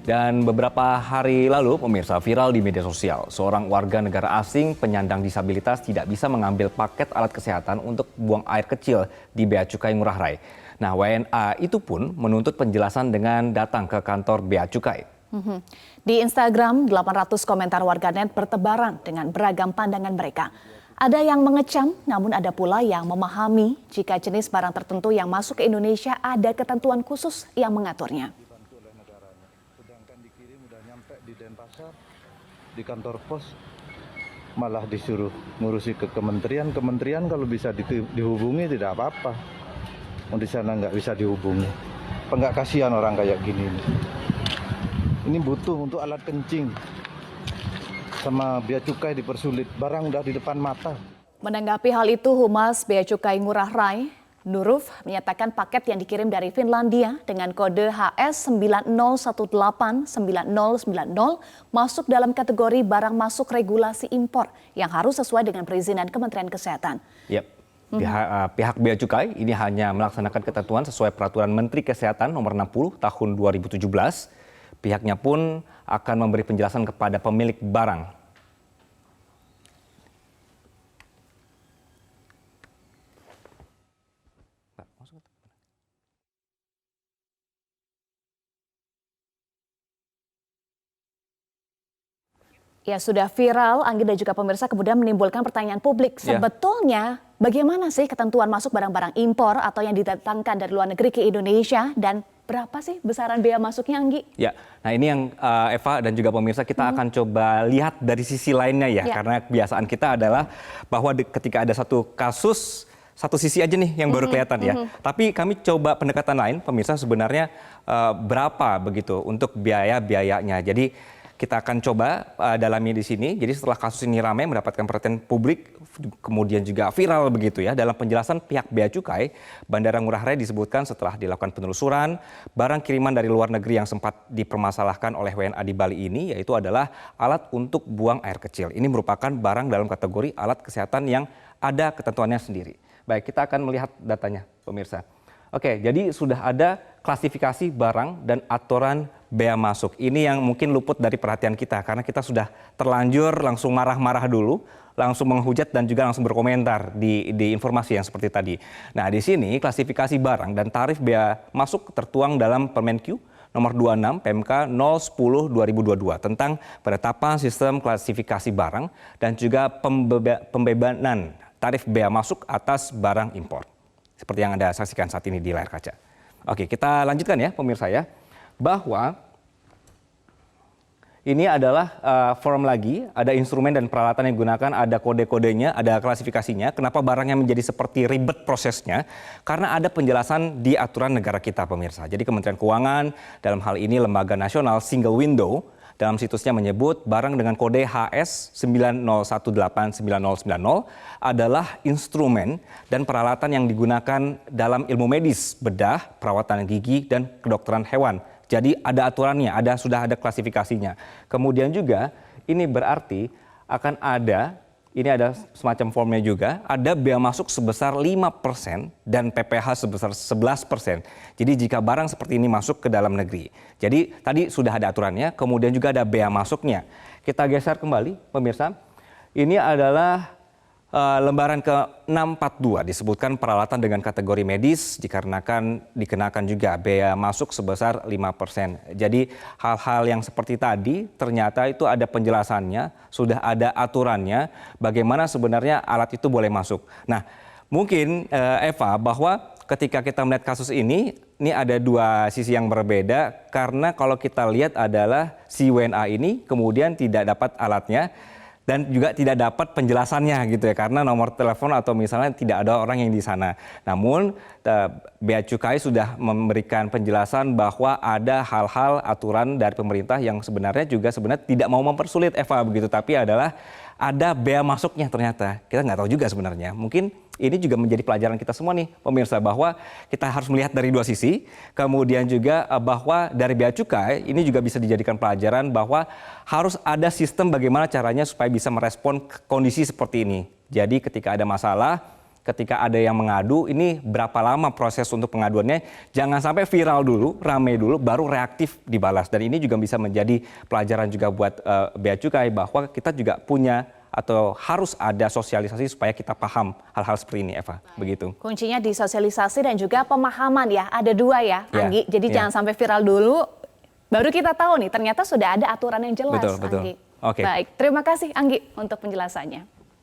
Dan beberapa hari lalu, pemirsa, viral di media sosial, seorang warga negara asing penyandang disabilitas tidak bisa mengambil paket alat kesehatan untuk buang air kecil di Bea Cukai Ngurah Rai. Nah, WNA itu pun menuntut penjelasan dengan datang ke kantor Bea Cukai. Di Instagram, 800 komentar warganet bertebaran dengan beragam pandangan mereka. Ada yang mengecam, namun ada pula yang memahami jika jenis barang tertentu yang masuk ke Indonesia ada ketentuan khusus yang mengaturnya. Sedangkan dikirim udah nyampe di Denpasar, di kantor pos, malah disuruh ngurusi ke kementerian kalau bisa dihubungi tidak apa-apa. Di sana nggak bisa dihubungi. Enggak kasihan orang kayak gini. Ini butuh untuk alat kencing. Sama Bea Cukai dipersulit, barang udah di depan mata. Menanggapi hal itu, Humas Bea Cukai Ngurah Rai, Nuruf, menyatakan paket yang dikirim dari Finlandia dengan kode HS 90189090 masuk dalam kategori barang masuk regulasi impor yang harus sesuai dengan perizinan Kementerian Kesehatan. Yep. Pihak Bea Cukai ini hanya melaksanakan ketentuan sesuai Peraturan Menteri Kesehatan Nomor 60 Tahun 2017. Pihaknya pun akan memberi penjelasan kepada pemilik barang. Ya, sudah viral, Anggi dan juga pemirsa kemudian menimbulkan pertanyaan publik. Sebetulnya bagaimana sih ketentuan masuk barang-barang impor atau yang didatangkan dari luar negeri ke Indonesia dan berapa sih besaran bea masuknya, Anggi? Ya, nah ini yang Eva dan juga pemirsa kita akan coba lihat dari sisi lainnya ya. Karena kebiasaan kita adalah bahwa ketika ada satu kasus, satu sisi aja nih yang baru kelihatan ya. Tapi kami coba pendekatan lain, pemirsa, sebenarnya berapa begitu untuk biaya-biayanya. Jadi kita akan coba dalami di sini. Jadi setelah kasus ini ramai mendapatkan perhatian publik, kemudian juga viral begitu ya. Dalam penjelasan pihak Bea Cukai, Bandara Ngurah Rai disebutkan setelah dilakukan penelusuran, barang kiriman dari luar negeri yang sempat dipermasalahkan oleh WNA di Bali ini yaitu adalah alat untuk buang air kecil. Ini merupakan barang dalam kategori alat kesehatan yang ada ketentuannya sendiri. Baik, kita akan melihat datanya, pemirsa. Oke, jadi sudah ada klasifikasi barang dan aturan bea masuk. Ini yang mungkin luput dari perhatian kita karena kita sudah terlanjur langsung marah-marah dulu, langsung menghujat dan juga langsung berkomentar di informasi yang seperti tadi. Nah, di sini klasifikasi barang dan tarif bea masuk tertuang dalam Permenq Nomor 26 PMK 010/2022 tentang penetapan sistem klasifikasi barang dan juga pembebanan tarif bea masuk atas barang impor. Seperti yang Anda saksikan saat ini di layar kaca. Oke, kita lanjutkan ya pemirsa ya. Bahwa ini adalah form lagi, ada instrumen dan peralatan yang digunakan, ada kode-kodenya, ada klasifikasinya. Kenapa barangnya menjadi seperti ribet prosesnya? Karena ada penjelasan di aturan negara kita pemirsa. Jadi Kementerian Keuangan, dalam hal ini Lembaga Nasional Single Window, dalam situsnya menyebut barang dengan kode HS 90189090 adalah instrumen dan peralatan yang digunakan dalam ilmu medis, bedah, perawatan gigi, dan kedokteran hewan. Jadi ada aturannya, sudah ada klasifikasinya. Kemudian juga ini berarti akan ada, ini ada semacam formnya juga, ada bea masuk sebesar 5% dan PPh sebesar 11%. Jadi jika barang seperti ini masuk ke dalam negeri. Jadi tadi sudah ada aturannya, kemudian juga ada bea masuknya. Kita geser kembali, pemirsa. Ini adalah lembaran ke-642 disebutkan peralatan dengan kategori medis dikenakan juga bea masuk sebesar 5%. Jadi hal-hal yang seperti tadi ternyata itu ada penjelasannya, sudah ada aturannya bagaimana sebenarnya alat itu boleh masuk. Nah, mungkin Eva bahwa ketika kita melihat kasus ini ada dua sisi yang berbeda karena kalau kita lihat adalah si WNA ini kemudian tidak dapat alatnya dan juga tidak dapat penjelasannya gitu ya karena nomor telepon atau misalnya tidak ada orang yang di sana. Namun Bea Cukai sudah memberikan penjelasan bahwa ada hal-hal aturan dari pemerintah yang sebenarnya tidak mau mempersulit Eva begitu, tapi adalah ada bea masuknya ternyata. Kita nggak tahu juga sebenarnya. Mungkin ini juga menjadi pelajaran kita semua nih pemirsa bahwa kita harus melihat dari dua sisi. Kemudian juga bahwa dari Bea Cukai ini juga bisa dijadikan pelajaran bahwa harus ada sistem bagaimana caranya supaya bisa merespon kondisi seperti ini. Jadi ketika ada masalah, ketika ada yang mengadu, ini berapa lama proses untuk pengaduannya. Jangan sampai viral dulu, rame dulu, baru reaktif dibalas. Dan ini juga bisa menjadi pelajaran juga buat Bea Cukai bahwa kita juga punya atau harus ada sosialisasi supaya kita paham hal-hal seperti ini, Eva. Begitu. Kuncinya di sosialisasi dan juga pemahaman ya. Ada dua ya, Ya, Anggi. Jadi ya. jangan sampai viral dulu, baru kita tahu nih ternyata sudah ada aturan yang jelas, Betul, betul. Anggi. Oke. Baik, terima kasih Anggi untuk penjelasannya.